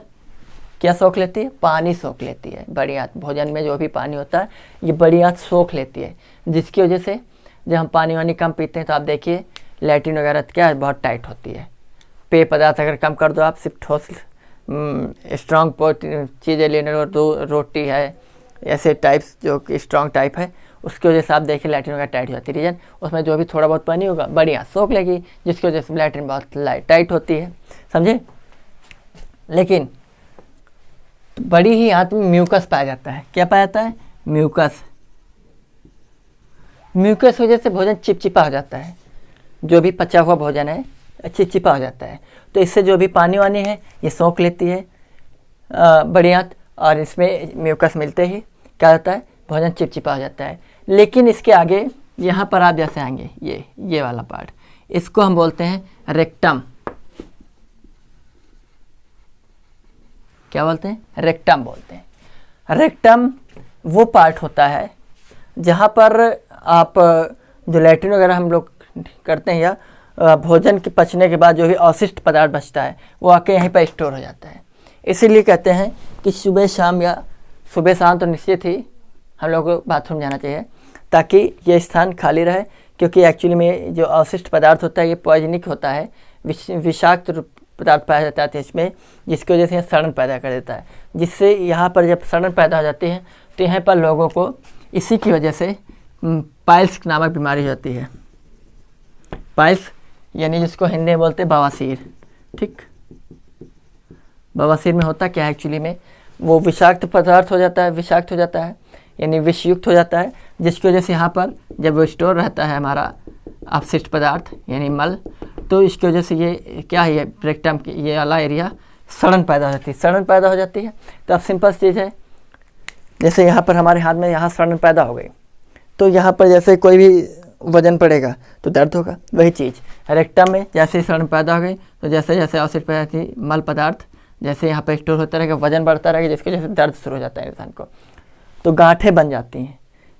क्या सोख लेती है? पानी सोख लेती है बड़ी आंत। भोजन में जो भी पानी होता है ये बड़ी आंत सोख लेती है, जिसकी वजह से जब हम पानी वानी कम पीते हैं तो आप देखिए लैट्रिन वगैरह क्या है, बहुत टाइट होती है। पेय पदार्थ अगर कम कर दो आप, सिर्फ ठोस स्ट्रॉन्ग चीज़ें लेने लो, रोटी है, ऐसे टाइप्स जो कि स्ट्रॉन्ग टाइप है, उसकी वजह से आप देखिए लैट्रिन वगैरह टाइट हो जाती है। रीजन उसमें जो भी थोड़ा बहुत पानी होगा बड़ी आंत सोख लेगी, जिसकी वजह से लैट्रिन बहुत टाइट होती है। समझे? लेकिन तो बड़ी ही आंत में म्यूकस पाया जाता है। क्या पाया जाता है? म्यूकस। म्यूकस वजह से भोजन चिपचिपा हो जाता है, जो भी पचा हुआ भोजन है चिपचिपा हो जाता है। तो इससे जो भी पानी वानी है ये सोख लेती है बड़ी आंत, और इसमें म्यूकस मिलते ही क्या होता है? भोजन चिपचिपा हो जाता है। लेकिन इसके आगे यहाँ पर आप जैसे आएंगे, ये वाला पार्ट, इसको हम बोलते हैं रेक्टम। क्या बोलते हैं? रेक्टम बोलते हैं। रेक्टम वो पार्ट होता है जहाँ पर आप जो लैट्रिन वगैरह हम लोग करते हैं या भोजन के पचने के बाद जो भी अवशिष्ट पदार्थ बचता है वो आके यहीं पर स्टोर हो जाता है। इसीलिए कहते हैं कि सुबह शाम या सुबह शाम तो निश्चित ही हम लोग को बाथरूम जाना चाहिए ताकि ये स्थान खाली रहे, क्योंकि एक्चुअली में जो अवशिष्ट पदार्थ होता है ये पॉइजनिक होता है, विषाक्त पदार्थ पाया जाता है इसमें, जिसकी वजह से सड़न पैदा कर देता है, जिससे यहाँ पर जब सड़न पैदा हो जाती है तो यहाँ पर लोगों को इसी की वजह से पाइल्स नामक बीमारी हो जाती है। पाइल्स यानी जिसको हिंदी में बोलते हैं बवासीर। ठीक, बवासीर में होता क्या है? एक्चुअली में वो विषाक्त पदार्थ हो जाता है, विषाक्त हो जाता है यानी विषयुक्त हो जाता है, जिसकी वजह से यहाँ पर जब वो स्टोर रहता है हमारा अपशिष्ट पदार्थ यानी मल, तो इसकी वजह से ये क्या है, ये रेक्टम ये वाला एरिया सड़न पैदा हो जाती है। सड़न पैदा हो जाती है तो अब सिंपल चीज़ है, जैसे यहाँ पर हमारे हाथ में यहाँ सड़न पैदा हो गई तो यहाँ पर जैसे कोई भी वजन पड़ेगा तो दर्द होगा। वही चीज़ रेक्टम में जैसे सड़न पैदा हो गई तो जैसे जैसे अवशिष्ट पदार्थ मल पदार्थ जैसे यहाँ पर स्टोर होता रहेगा, वजन बढ़ता रहेगा, जिसकी वजह से दर्द शुरू हो जाता है इंसान को। तो गांठें बन जाती हैं,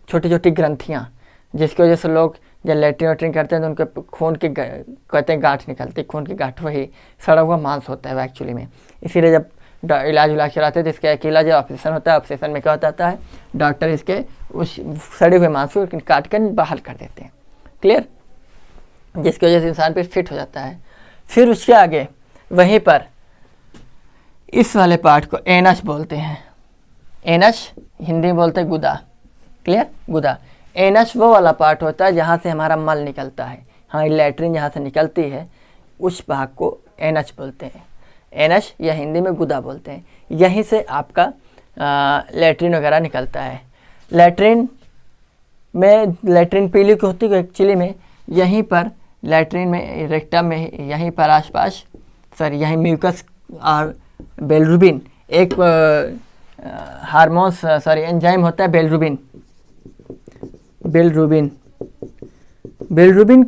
छोटी छोटी ग्रंथियाँ, जिसकी वजह से लोग जब लैट्रिन वैट्रिन करते हैं तो उनके खून के कहते हैं गांठ निकलती, खून की गांठ वही सड़ा हुआ मांस होता है एक्चुअली में। इसीलिए जब इलाज उलाज कराते हैं तो इसका एक इलाज ऑपरेशन होता है। ऑपरेशन में क्या होता है, डॉक्टर इसके उस सड़े हुए मांस को काट कर बाहर कर देते हैं। क्लियर? जिसकी वजह से इंसान फिर फिट हो जाता है। फिर उसके आगे वहीं पर इस वाले पार्ट को एनस बोलते हैं। एनस हिंदी में बोलते हैं गुदा। क्लियर? गुदा। एनस वो वाला पार्ट होता है जहाँ से हमारा मल निकलता है, हमारी लैट्रिन जहाँ से निकलती है उस भाग को एनस बोलते हैं। एनस या हिंदी में गुदा बोलते हैं। यहीं से आपका लैट्रिन वगैरह निकलता है। लैट्रिन पीली की होती है एक्चुअली में, यहीं पर लैट्रिन में रेक्टम में यहीं पर आसपास यहीं म्यूकस और बिलिरुबिन एक हार्मोन्स एंजाइम होता है बिलिरुबिन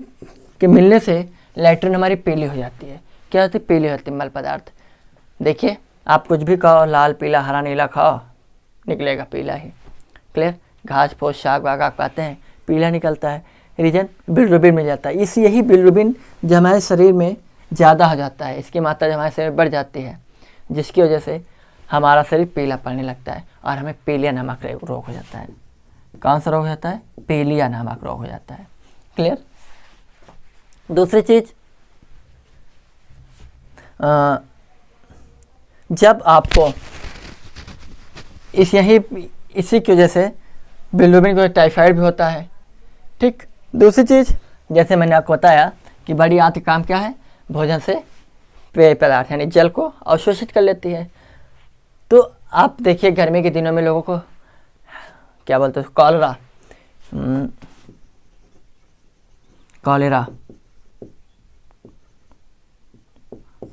के मिलने से लैट्रिन हमारी पीली हो जाती है। क्या होती है? पीली होती है मल पदार्थ। देखिए आप कुछ भी खाओ, लाल पीला हरा नीला खाओ, निकलेगा पीला ही। क्लियर? घास फूस साग वाग आप खाते हैं पीला निकलता है, रीजन बिलिरुबिन मिल जाता है। यही बिलिरुबिन जब हमारे शरीर में ज़्यादा हो जाता है, इसकी मात्रा जब हमारे शरीर में बढ़ जाती है, जिसकी वजह से हमारा शरीर पीला पड़ने लगता है और हमें पीलिया नामक रोग हो जाता है। कौन सा रोग हो जाता है? पीलिया नामक रोग हो जाता है। क्लियर? दूसरी चीज़, जब आपको इसी की वजह से बिलिरुबिन को टाइफाइड भी होता है। ठीक। दूसरी चीज़, जैसे मैंने आपको बताया कि बड़ी आंत का काम क्या है, भोजन से पेय पदार्थ यानी जल को अवशोषित कर लेती है। तो आप देखिए गर्मी के दिनों में लोगों को क्या बोलते हैं,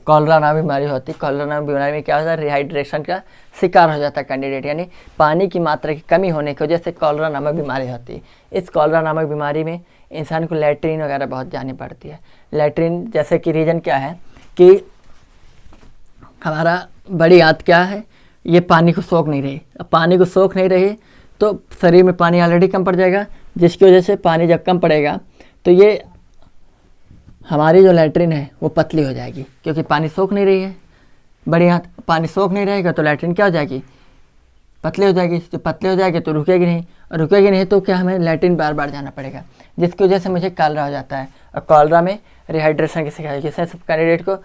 कॉलरा नाम बीमारी होती है। कॉलरा नाम बीमारी में क्या होता है, रिहाइड्रेशन का शिकार हो जाता है कैंडिडेट, यानी पानी की मात्रा की कमी होने की वजह से कॉलरा नामक बीमारी होती है। इस कॉलरा नामक बीमारी में इंसान को लैट्रिन वगैरह बहुत जानी पड़ती है। लैट्रिन जैसे कि रीजन क्या है कि हमारा बड़ी आंत क्या है, ये पानी को सोख नहीं रही। अब पानी को सोख नहीं रही तो शरीर में पानी ऑलरेडी कम पड़ जाएगा, जिसकी वजह से पानी जब कम पड़ेगा तो ये हमारी जो लैट्रिन है वो पतली हो जाएगी, क्योंकि पानी सोख नहीं रही है। बड़ी आंत पानी सोख नहीं रहेगा तो लैट्रिन क्या हो जाएगी, पतली हो जाएगी। तो पतली हो जाएगी तो रुकेगी नहीं, और रुकेगी नहीं तो क्या, हमें लैट्रिन बार बार जाना पड़ेगा, जिसकी वजह से मुझे कॉलरा हो जाता है। और कॉलरा में रिहाइड्रेशन की शिकायत, जिससे सब कैंडिडेट को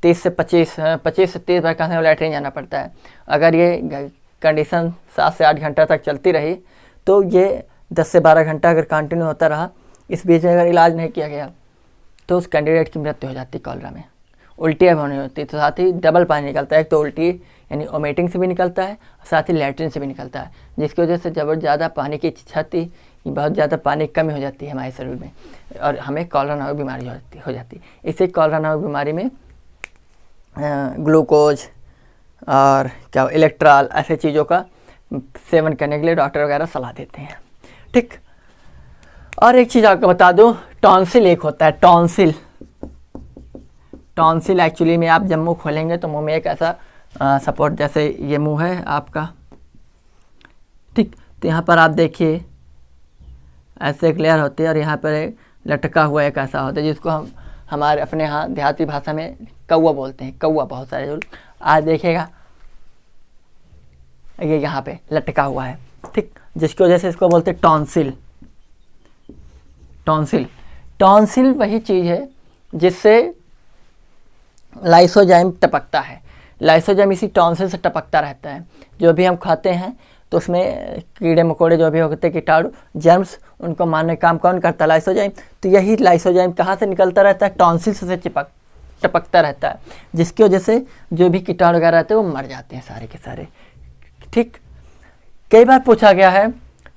25 से 30 बार कहाँ लैट्रिन जाना पड़ता है। अगर ये कंडीशन 7 से 8 घंटा तक चलती रही तो ये 10 से 12 घंटा अगर कंटिन्यू होता रहा, इस बीच में अगर इलाज नहीं किया गया तो उस कैंडिडेट की मृत्यु हो जाती है कॉलरा में। उल्टियाँ भी होनी होती है, तो साथ ही डबल पानी निकलता है। एक तो उल्टी यानी वोमिटिंग से भी निकलता है, साथ ही लैट्रिन से भी निकलता है, जिसकी वजह से जब ज़्यादा पानी की क्षति, बहुत ज़्यादा पानी की कमी हो जाती है हमारे शरीर में और हमें कॉलरा नामक बीमारी हो जाती है। इसे कॉलरा नामक बीमारी में ग्लूकोज और क्या इलेक्ट्रॉल ऐसे चीज़ों का सेवन करने के लिए डॉक्टर वगैरह सलाह देते हैं। ठीक, और एक चीज़ आपको बता दूं, टॉन्सिल एक होता है, टॉन्सिल। टॉन्सिल एक्चुअली में आप जब मुँह खोलेंगे तो मुंह में एक ऐसा सपोर्ट, जैसे ये मुंह है आपका, ठीक, तो यहाँ पर आप देखिए ऐसे एक लेयर होती है और यहाँ पर एक लटका हुआ एक ऐसा होता है जिसको हम हमारे अपने यहाँ देहाती भाषा में कौवा बोलते हैं। कौवा बहुत सारे लोग आज देखेगा, ये यहाँ पे लटका हुआ है, ठीक, जिसकी वजह से इसको बोलते हैं टॉन्सिल। टॉन्सिल, टॉन्सिल वही चीज़ है जिससे लाइसोजाइम टपकता है। लाइसोजाइम इसी टॉन्सिल से टपकता रहता है। जो भी हम खाते हैं तो उसमें कीड़े मकोड़े जो भी होते हैं, कीटाणु, जर्म्स, उनको मारने का काम कौन करता है? लाइसोजाइम। तो यही लाइसोजाइम कहाँ से निकलता रहता है? टॉन्सिल से टपकता रहता है, जिसकी वजह से जो भी कीटाणु वगैरह रहते हैं वो मर जाते हैं सारे के सारे। ठीक, कई बार पूछा गया है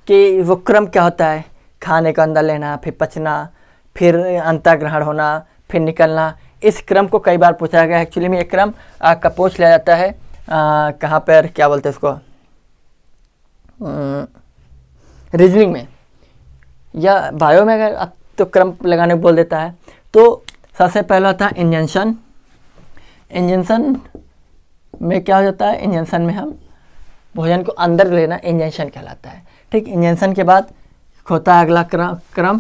कि वो क्रम क्या होता है, खाने को अंदर लेना, फिर पचना, फिर अंतर्ग्रहण होना, फिर निकलना। इस क्रम को कई बार पूछा गया है। एक्चुअली में ये क्रम आपका पूछ लिया जाता है कहाँ पर, क्या बोलते हैं उसको, रीजनिंग में या बायो में। अगर आप तो क्रम लगाने को बोल देता है तो सबसे पहला होता है इंजेंशन। इंजेंशन में क्या हो जाता है? इंजेंशन में हम भोजन को अंदर लेना इंजेंशन कहलाता है। ठीक, इंजेंशन के बाद होता है अगला क्रम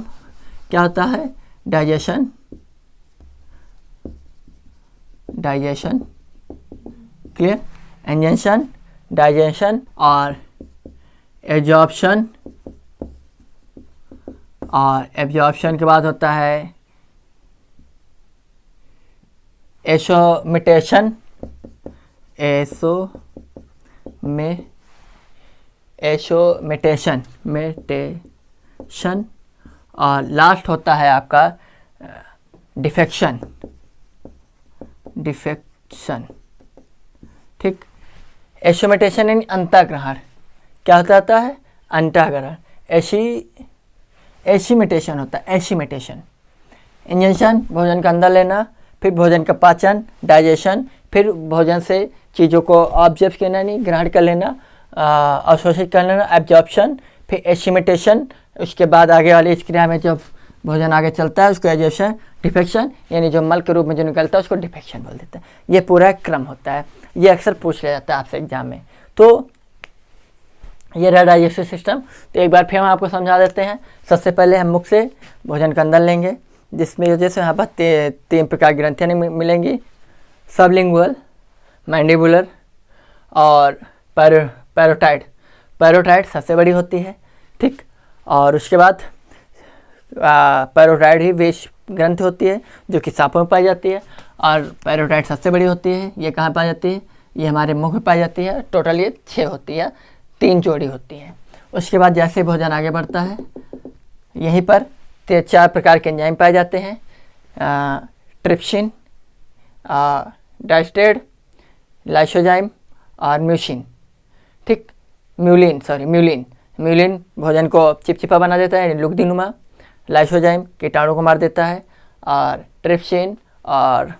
क्या होता है? डाइजेशन। Digestion clear? इंजेंशन, डाइजेशन और एब्जॉर्प्शन, और एब्जॉर्प्शन के बाद होता है एशोमिटेशन। मेटेशन और लास्ट होता है आपका डिफेक्शन। ठीक, एशोमिटेशन यानी अंतःग्रहण। क्या होता है? अंतःग्रहण। एशिमिटेशन होता है, एशिमिटेशन। इंजेंशन, भोजन का अंदर लेना, फिर भोजन का पाचन, डाइजेशन, फिर भोजन से चीज़ों को ऑब्जर्व करना, नहीं ग्रहण कर लेना, अवशोषित कर लेना, एब्जॉर्प्शन, फिर एशिमिटेशन। उसके बाद आगे वाली इस क्रिया में जब भोजन आगे चलता है उसको एब्जॉर्प्शन, डिफेक्शन, यानी जो मल के रूप में जो निकलता है उसको डिफेक्शन बोल देते हैं। ये पूरा क्रम होता है, ये अक्सर पूछ लिया जाता है आपसे एग्जाम में। तो ये रहा डाइजेस्टिव सिस्टम। तो एक बार फिर हम आपको समझा देते हैं। सबसे पहले हम मुख से भोजन का अंदर लेंगे, जिसमें वजह से यहाँ पर तीन प्रकार की ग्रंथियाँ मिलेंगी, सबलिंगुअल, मैंडिबुलर और पैरोटाइड। पैरोटाइड सबसे बड़ी होती है, ठीक, और उसके बाद पैरोटाइड ही वेश ग्रंथि होती है जो कि सांपों में पाई जाती है, और पैरोटाइड सबसे बड़ी होती है। ये कहाँ पाई जाती है? ये हमारे मुख में पाई जाती है। टोटल ये 6 होती है, 3 जोड़ी होती हैं। उसके बाद जैसे भोजन आगे बढ़ता है यहीं पर 4 प्रकार के एंजाइम पाए जाते हैं, ट्रिप्सिन, डाइस्टेड, लाइसोजाइम और म्यूसिन। ठीक, म्यूलिन भोजन को चिपचिपा बना देता है, लुगदीनुमा। लाइसोजाइम कीटाणु को मार देता है, और ट्रिप्सिन और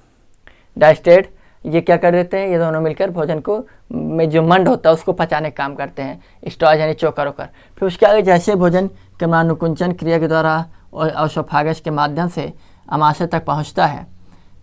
डाइस्टेड ये क्या कर देते हैं? ये दोनों मिलकर भोजन को में जो मंड होता है उसको पचाने का काम करते हैं, स्टॉज यानी चोकर होकर। फिर उसके आगे जैसे भोजन क्रमानुकुंचन क्रिया के द्वारा और औसोफागस के माध्यम से अमाशय तक पहुंचता है,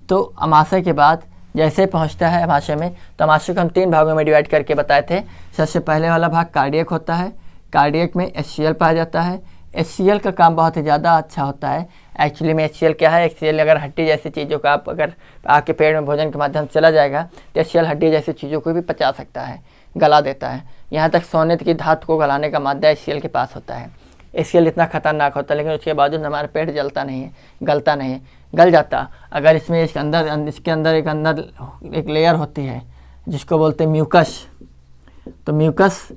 तो अमाशय के बाद जैसे पहुंचता है अमाशय में, तो अमाशय को हम 3 भागों में डिवाइड करके बताए थे। सबसे पहले वाला भाग कार्डियक होता है। कार्डियक में HCl पाया जाता है। HCl का काम बहुत ही ज़्यादा अच्छा होता है। एक्चुअली में HCl क्या है? HCl अगर हड्डी जैसी चीज़ों का आप अगर आपके पेट में भोजन के माध्यम से चला जाएगा तो HCl हड्डी जैसी चीज़ों को भी पचा सकता है, गला देता है। यहाँ तक सोने की धातु को गलाने का मादा HCl के पास होता है। HCl इतना खतरनाक होता है, लेकिन उसके बावजूद हमारा पेट जलता नहीं है, गलता नहीं है, गल जाता। अगर इसमें इसके अंदर एक लेयर होती है जिसको बोलते हैं म्यूकस। तो म्यूकस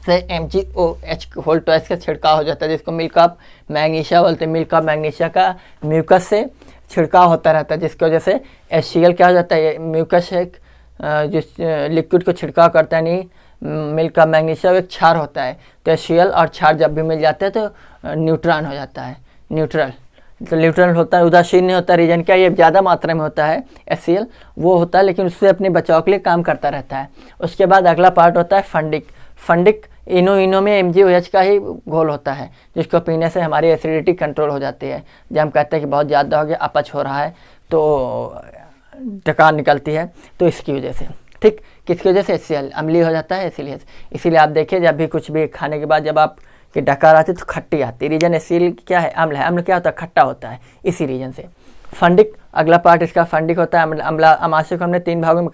से MgOH का छिड़काव हो जाता है, जिसको मिल्क ऑफ मैग्नीशिया बोलते हैं। मिल्क ऑफ मैग्नीशिया का म्यूकस से छिड़काव होता रहता है, जिसकी वजह से HCl क्या हो जाता है, ये म्यूकस है, जिस लिक्विड को छिड़काव करता है, नहीं मिल्क का मैग्नीशियम एक क्षार होता है। तो HCl और क्षार जब भी मिल जाते हैं तो न्यूट्रॉन हो जाता है, न्यूट्रल। तो न्यूट्रल होता है, उदासीन नहीं होता। रीजन क्या, ये ज़्यादा मात्रा में होता है HCl, वो होता है, लेकिन उससे अपने बचाव के लिए काम करता रहता है। उसके बाद अगला पार्ट होता है फंडिक। फंडिक इनो में MgOH का ही घोल होता है, जिसको पीने से हमारी एसिडिटी कंट्रोल हो जाती है। जब हम कहते हैं कि बहुत ज़्यादा हो गया, अपच हो रहा है, तो डकार निकलती है, तो इसकी वजह से, ठीक, किसकी वजह से, HCl अम्लीय हो जाता है, इसीलिए आप देखिए जब भी कुछ भी खाने के बाद जब आप कि डकार आती है तो खट्टी आती है। रीजन HCl क्या है, अम्ल है। अम्ल क्या होता है, खट्टा होता है, इसी रीजन से। फंडिक, अगला पार्ट इसका फंडिक होता है। अम्ला अमाशय को हमने 3 भागों में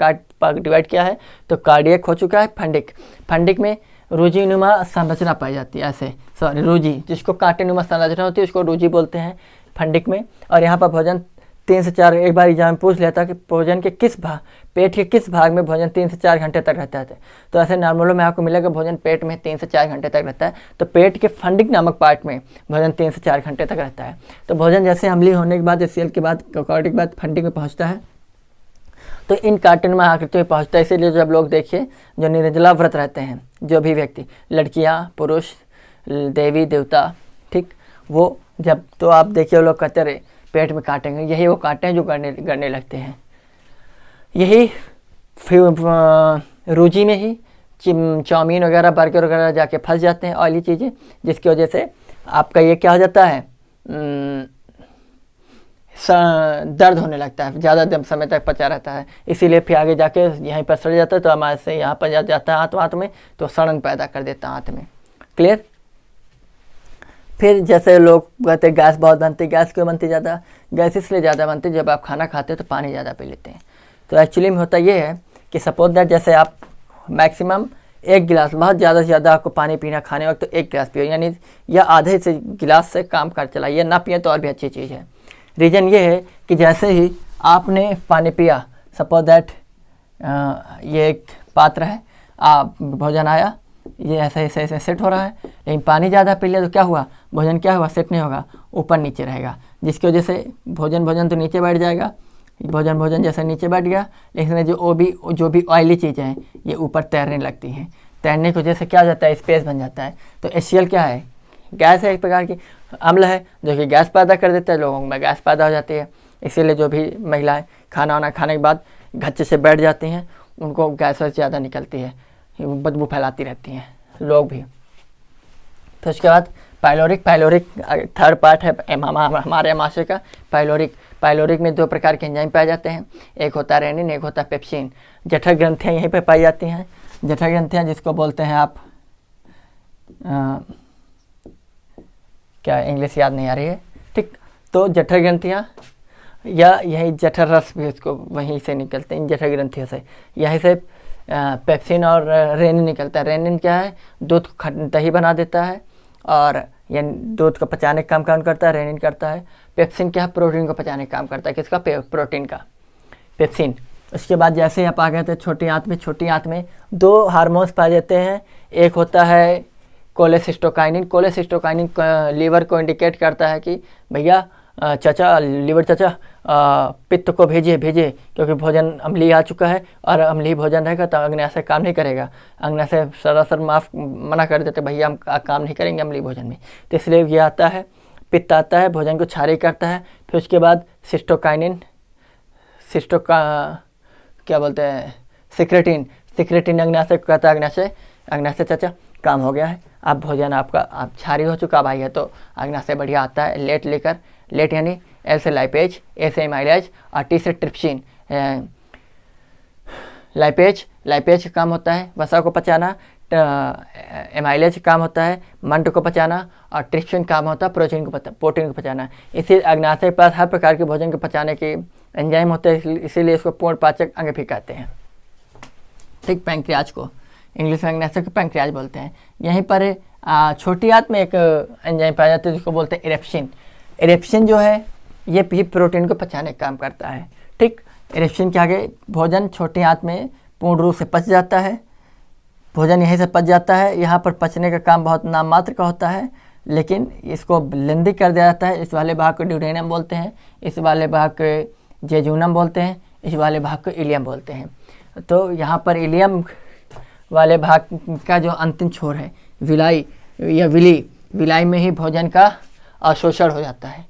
डिवाइड किया है, तो कार्डियक हो चुका है। फंडिक, फंडिक में रूजीनुमा संरचना पाई जाती है, ऐसे सॉरी रूजी, जिसको कांटेनुमा संरचना होती है उसको रूजी बोलते हैं फंडिक में। और यहाँ पर भोजन 3 से 4, एक बार एग्जाम में पूछ लेता कि भोजन के किस भाग, पेट के किस भाग में भोजन 3 से 4 घंटे तक रहता है, तो ऐसे नॉर्मलों में आपको मिलेगा भोजन पेट में 3 से 4 घंटे तक रहता है। तो पेट के फंडिक नामक पार्ट में भोजन 3 से 4 घंटे तक रहता है। तो भोजन जैसे अम्लीय होने के बाद HCl के बाद कार्डिक के बाद फंडिक में पहुँचता है, तो इन कार्टन आकृति में पहुँचता है। इसीलिए जब लोग देखिए जो निर्जला व्रत रहते हैं, जो भी व्यक्ति, लड़कियाँ, पुरुष, देवी देवता, ठीक, वो जब, तो आप देखिए लोग कहते रहे पेट में काटेंगे, यही वो कांटे हैं जो गड़ने लगते हैं। यही रूजी में ही चाउमीन वगैरह, बर्गर वगैरह जाके फंस जाते हैं, ऑयली चीज़ें, जिसकी वजह से आपका ये क्या हो जाता है, दर्द होने लगता है, ज़्यादा समय तक पचा रहता है। इसीलिए फिर आगे जाके यहीं पर सड़ जाता है, तो हमारे से यहाँ पर जाता है हाथ में, तो सड़न पैदा कर देता है हाथ में। क्लियर। फिर जैसे लोग कहते हैं गैस बहुत बनती है, गैस क्यों बनती ज़्यादा, गैस इसलिए ज़्यादा बनती है जब आप खाना खाते हैं तो पानी ज़्यादा पी लेते हैं। तो एक्चुअली में होता ये है कि सपोज दैट जैसे आप मैक्सिमम 1 गिलास, बहुत ज़्यादा से ज़्यादा आपको पानी पीना खाने वक्त, तो 1 गिलास पियो, यानी या आधे से गिलास से काम कर चलाइए, ना पिए तो और भी अच्छी चीज़ है। रीज़न ये है कि जैसे ही आपने पानी पिया, सपोज दैट ये एक पात्र है, आप भोजन आया, ये ऐसे ऐसे सेट हो रहा है, लेकिन पानी ज़्यादा पी लिया तो क्या हुआ, भोजन क्या हुआ, सेट नहीं होगा, ऊपर नीचे रहेगा, जिसकी वजह से भोजन तो नीचे बैठ जाएगा, भोजन जैसे नीचे बैठ गया, लेकिन जो भी ऑयली चीज़ें हैं ये ऊपर तैरने लगती हैं। तैरने की वजह से क्या हो जाता है, स्पेस बन जाता है। तो HCl क्या है, गैस है, एक प्रकार की अम्ल है, जो कि गैस पैदा कर देता है, लोगों में गैस पैदा हो जाती है। इसीलिए जो भी महिलाएं खाना वाना खाने के बाद घच्चे से बैठ जाती हैं, उनको गैस ज़्यादा निकलती है, बदबू फैलाती रहती हैं, लोग भी। तो उसके बाद पाइलोरिक थर्ड पार्ट है हमारे अमाशय का। पाइलोरिक में 2 प्रकार के एंजाइम पाए जाते हैं, एक होता है रेनिन, एक होता है पेप्सिन। जठर ग्रंथियाँ यहीं पे पाई जाती हैं, जठर ग्रंथियाँ जिसको बोलते हैं आप क्या, इंग्लिश याद नहीं आ रही है, ठीक। तो जठर ग्रंथियाँ या यही जठर रस भी इसको वहीं से निकलते हैं, इन जठर ग्रंथियों से, यहीं से पेप्सिन और रेनिन निकलता है। रेनिन क्या है, दूध को दही बना देता है, और ये दूध को पचाने का काम करता है, रेनिन करता है। पेप्सिन क्या है, प्रोटीन को पचाने का काम करता है, किसका, प्रोटीन का, पेप्सिन। उसके बाद जैसे आप आ गए थे छोटी आंत में 2 हार्मोन्स पाए जाते हैं, एक होता है कोलेसिस्टोकाइनिन लीवर को इंडिकेट करता है कि भैया लीवर चाचा पित्त को भेजिए, क्योंकि भोजन अम्लीय आ चुका है, और अम्लीय भोजन रहेगा तो अग्न्याशय काम नहीं करेगा, अग्न्याशय सरासर मना कर देते, भैया हम काम नहीं करेंगे अम्लीय भोजन में। तो इसलिए ये आता है, पित्त आता है, भोजन को क्षारीय करता है। फिर उसके बाद क्या बोलते हैं, सिक्रेटिन अग्न्याशय को कहता है, अग्न्याशय चाचा काम हो गया है, अब भोजन आपका आप क्षारीय हो चुका भाई है, तो अग्न्याशय बढ़िया आता है। लेट यानी L से लाइपेज, A से एमाइलेज, और T से ट्रिप्सिन। लाइपेज का काम होता है वसा को पचाना, एमाइलेज काम होता है मंड को पचाना, और ट्रिप्सिन काम होता है प्रोटीन को पचाना। इसी अग्न्याशय के पास हर प्रकार के भोजन को पचाने के एंजाइम होते हैं, इसीलिए इसको पूर्ण पाचक अंग भी कहते हैं, ठीक। पैंक्रियाज को इंग्लिश में अग्न्याशय को पैंक्रियाज बोलते हैं। यहीं पर छोटी आंत में एक एंजाइम पाया जाता है जिसको बोलते हैं इरेप्सिन जो है ये भी प्रोटीन को पचाने का काम करता है, ठीक। इरेप्सिन के आगे भोजन छोटी आंत में पूर्ण रूप से पच जाता है, भोजन यहीं से पच जाता है। यहाँ पर पचने का काम बहुत नाम मात्र का होता है, लेकिन इसको लेंदी कर दिया जाता है। इस वाले भाग को ड्यूडेनम बोलते हैं, इस वाले भाग को जेजूनम बोलते हैं, इस वाले भाग को इलियम बोलते हैं। तो यहाँ पर इलियम वाले भाग का जो अंतिम छोर है विलाई या विलाई में ही भोजन का अवशोषण हो जाता है।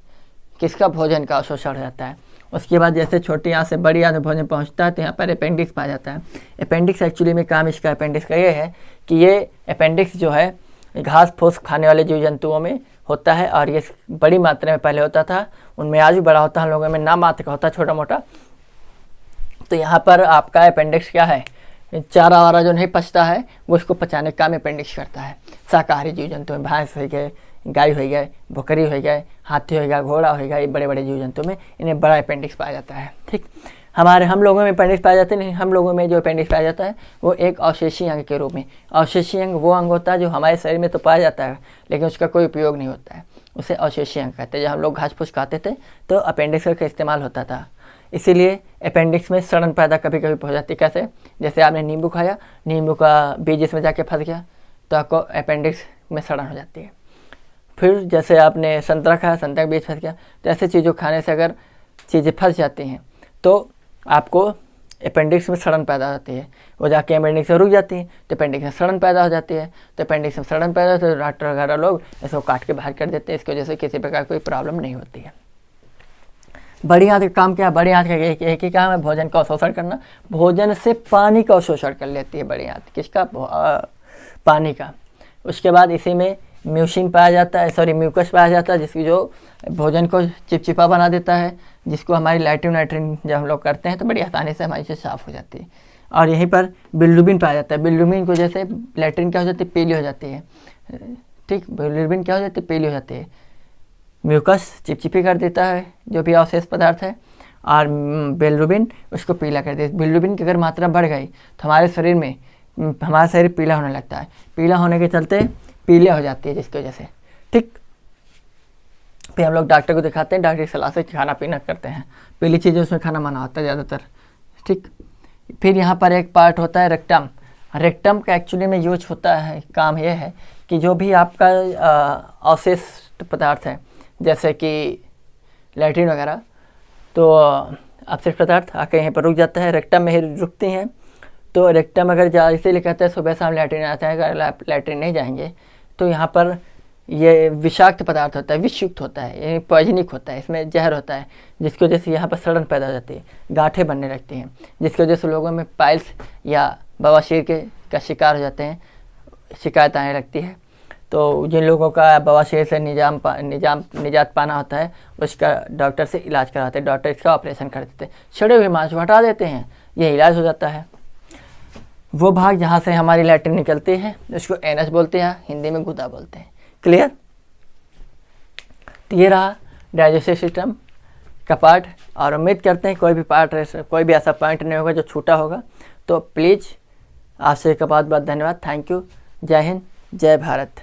किसका? भोजन का अवशोषण हो जाता है। उसके बाद जैसे छोटी आंत से बड़ी आंत में भोजन पहुंचता है तो यहाँ पर अपेंडिक्स पाया जाता है। अपेंडिक्स एक्चुअली में काम इसका अपेंडिक्स का ये है कि ये अपेंडिक्स जो है घास फूस खाने वाले जीव जंतुओं में होता है और ये बड़ी मात्रा में पहले होता था, उनमें आज भी बड़ा होता है, हम लोगों में ना मात्र का होता है, छोटा मोटा। तो यहाँ पर आपका अपेंडिक्स क्या है? चारा वारा जो नहीं पचता है वो इसको पचाने का काम अपेंडिक्स करता है। शाकाहारी जीव जंतु में भैंस हो गए, गाय हो गए, बकरी हो गए, हाथी हो गया, घोड़ा हो गया, ये बड़े बड़े जीव जंतु में इन्हें बड़ा अपेंडिक्स पाया जाता है। ठीक, हम लोगों में अपेंडिक्स पाया जाता है नहीं, हम लोगों में जो अपेंडिक्स पाया जाता है वो एक अवशेषी अंग के रूप में। अवशेषी अंग वो अंग होता है जो हमारे शरीर में तो पाया जाता है लेकिन उसका कोई उपयोग नहीं होता है, उसे अवशेषी अंग कहते हैं। जब हम लोग घास फूस खाते थे तो अपेंडिक्स का इस्तेमाल होता था, इसीलिए अपेंडिक्स में सड़न पैदा कभी कभी हो जाती है। कैसे? जैसे आपने नींबू खाया, नींबू का बीज इसमें जाके फंस गया तो आपको अपेंडिक्स में सड़न हो जाती है। फिर जैसे आपने संतरा खाया, संतरा का बीज फंस गया, तो ऐसे चीज़ों खाने से अगर चीज़ें फंस जाती हैं तो आपको अपेंडिक्स में सड़न पैदा होती है, वो जाके अपेंडिक्स में रुक जाती है तो अपेंडिक्स में सड़न पैदा हो जाती है। तो अपेंडिक्स में सड़न पैदा होती है तो डॉक्टर वगैरह लोग इसको काट के बाहर कर देते हैं, इसकी वजह से किसी प्रकार कोई प्रॉब्लम नहीं होती है। बड़ी आंत का काम क्या है? बड़ी आंत का एक ही काम है, भोजन का अवशोषण करना। भोजन से पानी का अवशोषण कर लेती है बड़ी आंत। किसका? पानी का। उसके बाद इसी में म्यूसिन पाया जाता है, म्यूकस पाया जाता है, जिसकी जो भोजन को चिपचिपा बना देता है, जिसको हमारी लैट्रिन जब हम लोग करते हैं तो बड़ी आसानी से हमारी से साफ़ हो जाती है। और यहीं पर बिल्रुबिन पाया जाता है। बिल्रुबिन को जैसे लैट्रिन क्या हो जाती है? पीली हो जाती है। ठीक, बिल्रुबिन क्या हो जाती है? पीली हो जाती है। म्यूकस चिपचिपी कर देता है जो भी अवशेष पदार्थ है, और बिल्रुबिन उसको पीला कर देता है। बिल्रुबिन की अगर मात्रा बढ़ गई तो हमारे शरीर पीला होने लगता है। पीला होने के चलते पीलिया हो जाती है, जिसकी वजह से ठीक फिर हम लोग डॉक्टर को दिखाते हैं, डॉक्टर की सलाह से खाना पीना करते हैं। पीली चीज़ें उसमें खाना मना होता है ज़्यादातर। ठीक, फिर यहाँ पर एक पार्ट होता है रेक्टम। रेक्टम का एक्चुअली में यूज होता है, काम यह है कि जो भी आपका अवशिष्ट पदार्थ है जैसे कि लैट्रिन वगैरह, तो अपशिष्ट पदार्थ आके यहीं पर रुक जाता है, रेक्टम में ही रुकती हैं। तो रेक्टम अगर इसीलिए कहते हैं सुबह शाम लैट्रिन आते हैं, अगर लैट्रिन नहीं जाएंगे तो यहाँ पर ये विषाक्त पदार्थ होता है, विषयुक्त होता है, यानी पॉइजनिक होता है, इसमें जहर होता है, जिसकी वजह से यहाँ पर सड़न पैदा हो जाती है, गांठें बनने लगती हैं, जिसकी वजह से लोगों में पाइल्स या बवासीर का शिकार हो जाते हैं, शिकायत आने लगती है। तो जिन लोगों का बवासीर से निजात पाना होता है उसका डॉक्टर से इलाज कराते हैं, डॉक्टर इसका ऑपरेशन कर देते हैं, सड़े हुए मांस को हटा देते हैं, ये इलाज हो जाता है। वो भाग जहाँ से हमारी लैट्रिन निकलती है उसको एनस बोलते हैं, हिंदी में गुदा बोलते हैं। क्लियर? तो ये रहा डाइजेस्टिव सिस्टम का पार्ट, और उम्मीद करते हैं कोई भी ऐसा पॉइंट नहीं होगा जो छूटा होगा। तो प्लीज़ आपसे का बहुत बहुत धन्यवाद। Thank you. जय हिंद, जय भारत।